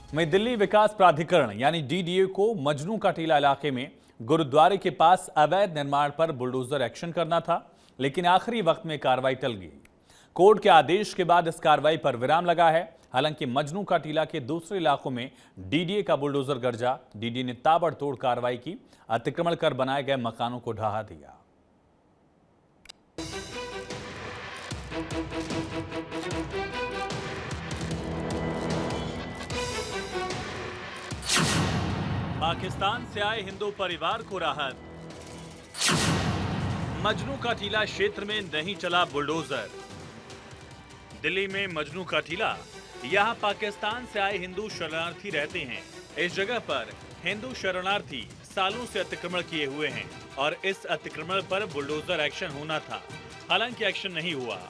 में दिल्ली विकास प्राधिकरण यानी डीडीए को मजनू का टीला इलाके में गुरुद्वारे के पास अवैध निर्माण पर बुलडोजर एक्शन करना था, लेकिन आखिरी वक्त में कार्रवाई टल गई। कोर्ट के आदेश के बाद इस कार्रवाई पर विराम लगा है। हालांकि मजनू का टीला के दूसरे इलाकों में डीडीए का बुलडोजर गरजा। डीडीए ने ताबड़तोड़ कार्रवाई की, अतिक्रमण कर बनाए गए मकानों को ढहा दिया। पाकिस्तान से आए हिंदू परिवार को राहत। मजनू का टीला क्षेत्र में नहीं चला बुलडोजर। दिल्ली में मजनू का टीला, यहां पाकिस्तान से आए हिंदू शरणार्थी रहते हैं। इस जगह पर हिंदू शरणार्थी सालों से अतिक्रमण किए हुए हैं और इस अतिक्रमण पर बुलडोजर एक्शन होना था। हालांकि एक्शन नहीं हुआ।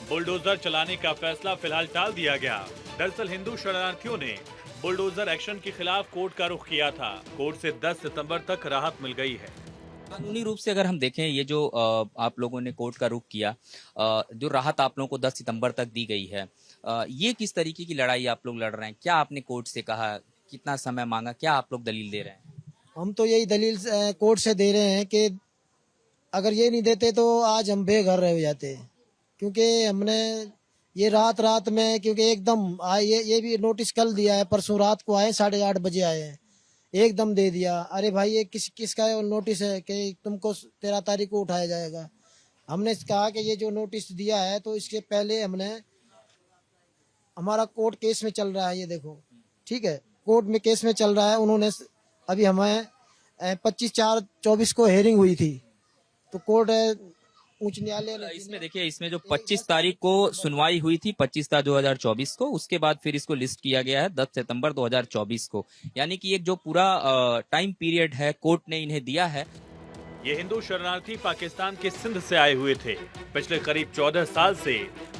बुलडोजर चलाने का फैसला फिलहाल टाल दिया गया। दरअसल हिंदू शरणार्थियों ने बुलडोजर एक्शन के खिलाफ कोर्ट का रुख किया था। कोर्ट से 10 सितंबर तक राहत मिल गई है। कानूनी रूप से अगर हम देखें, ये जो आप लोगों ने कोर्ट का रुख किया, जो राहत आप लोगों को 10 सितंबर तक दी गई है, ये किस तरीके की लड़ाई आप लोग लड़ रहे हैं? क्या आपने कोर्ट से कहा, कितना समय मांगा, क्या आप लोग दलील दे रहे हैं? हम तो यही दलील कोर्ट से दे रहे हैं कि अगर ये नहीं देते तो आज हम बेघर रह जाते, क्योंकि हमने ये रात में, क्योंकि एकदम आए, ये भी नोटिस कल दिया है, परसों रात को आए, 8:30 बजे आए हैं, एकदम दे दिया। अरे भाई, ये किसका नोटिस है कि तुमको 13 तारीख को उठाया जाएगा। हमने कहा कि ये जो नोटिस दिया है, तो इसके पहले हमारा कोर्ट केस में चल रहा है, ये देखो, ठीक है, कोर्ट में केस में चल रहा है। उन्होंने अभी हमें 25/4/24 को हेयरिंग हुई थी, तो कोर्ट उच्च न्यायालय इसमें देखिए, इसमें जो 25 तारीख को सुनवाई हुई थी, 25/4/2024 को, उसके बाद फिर इसको लिस्ट किया गया है 10 सितंबर 2024 को। यानी कि एक जो पूरा टाइम पीरियड है कोर्ट ने इन्हें दिया है। ये हिंदू शरणार्थी पाकिस्तान के सिंध से आए हुए थे। पिछले करीब 14 साल से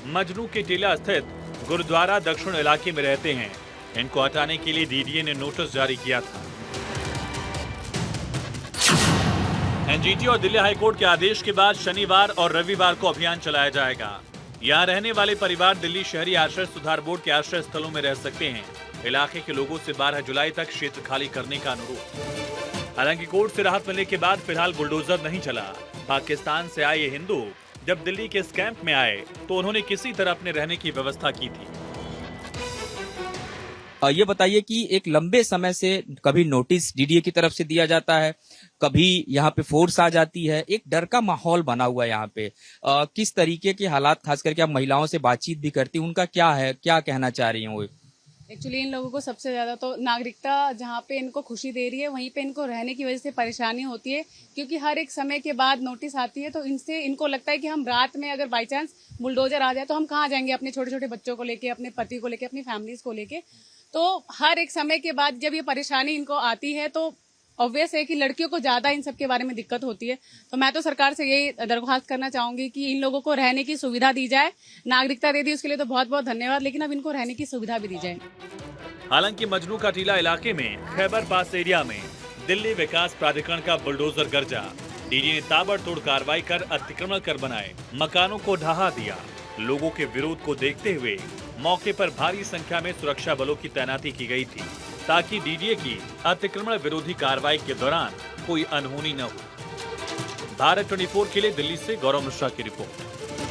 मजनू के टीला स्थित गुरुद्वारा दक्षिण इलाके में रहते हैं। इनको हटाने के लिए डीडीए ने नोटिस जारी किया था। एनजीटी और दिल्ली हाईकोर्ट के आदेश के बाद शनिवार और रविवार को अभियान चलाया जाएगा। यहाँ रहने वाले परिवार दिल्ली शहरी आश्रय सुधार बोर्ड के आश्रय स्थलों में रह सकते हैं। इलाके के लोगों से 12 जुलाई तक क्षेत्र खाली करने का अनुरोध। हालांकि कोर्ट से राहत मिलने के बाद फिलहाल बुलडोजर नहीं चला। पाकिस्तान से आए ये हिंदू जब दिल्ली के इस कैंप में आए तो उन्होंने किसी तरह अपने रहने की व्यवस्था की थी। ये बताइए कि एक लंबे समय से कभी नोटिस डीडीए की तरफ से दिया जाता है, कभी यहाँ पे फोर्स आ जाती है, एक डर का माहौल बना हुआ है यहाँ पे। किस तरीके के हालात, खास करके आप महिलाओं से बातचीत भी करती, उनका क्या है, क्या कहना चाह रही हैं वो? एक्चुअली इन लोगों को सबसे ज्यादा तो नागरिकता जहाँ पे इनको खुशी दे रही है, वहीं पे इनको रहने की वजह से परेशानी होती है, क्योंकि हर एक समय के बाद नोटिस आती है। तो इनसे इनको लगता है कि हम रात में अगर बाई चांस बुलडोजर आ जाए तो हम कहाँ जाएंगे, अपने छोटे छोटे बच्चों को लेके, अपने पति को लेके, अपनी फैमिलीज को लेके। तो हर एक समय के बाद जब ये परेशानी इनको आती है तो ऑब्वियस है कि लड़कियों को ज्यादा इन सब के बारे में दिक्कत होती है। तो मैं तो सरकार से यही दरख्वास्त करना चाहूंगी कि इन लोगों को रहने की सुविधा दी जाए। नागरिकता दे दी उसके लिए तो बहुत बहुत धन्यवाद, लेकिन अब इनको रहने की सुविधा भी दी जाए। हालांकि मजनू का टीला इलाके में खैबर पास एरिया में दिल्ली विकास प्राधिकरण का बुलडोजर गरजा। डीडी ने ताबड़तोड़ कार्रवाई कर अतिक्रमण कर बनाए मकानों को ढहा दिया। लोगों के विरोध को देखते हुए मौके पर भारी संख्या में सुरक्षा बलों की तैनाती की गई थी, ताकि डीडीए की अतिक्रमण विरोधी कार्रवाई के दौरान कोई अनहोनी न हो। भारत 24 के लिए दिल्ली से गौरव मिश्रा की रिपोर्ट।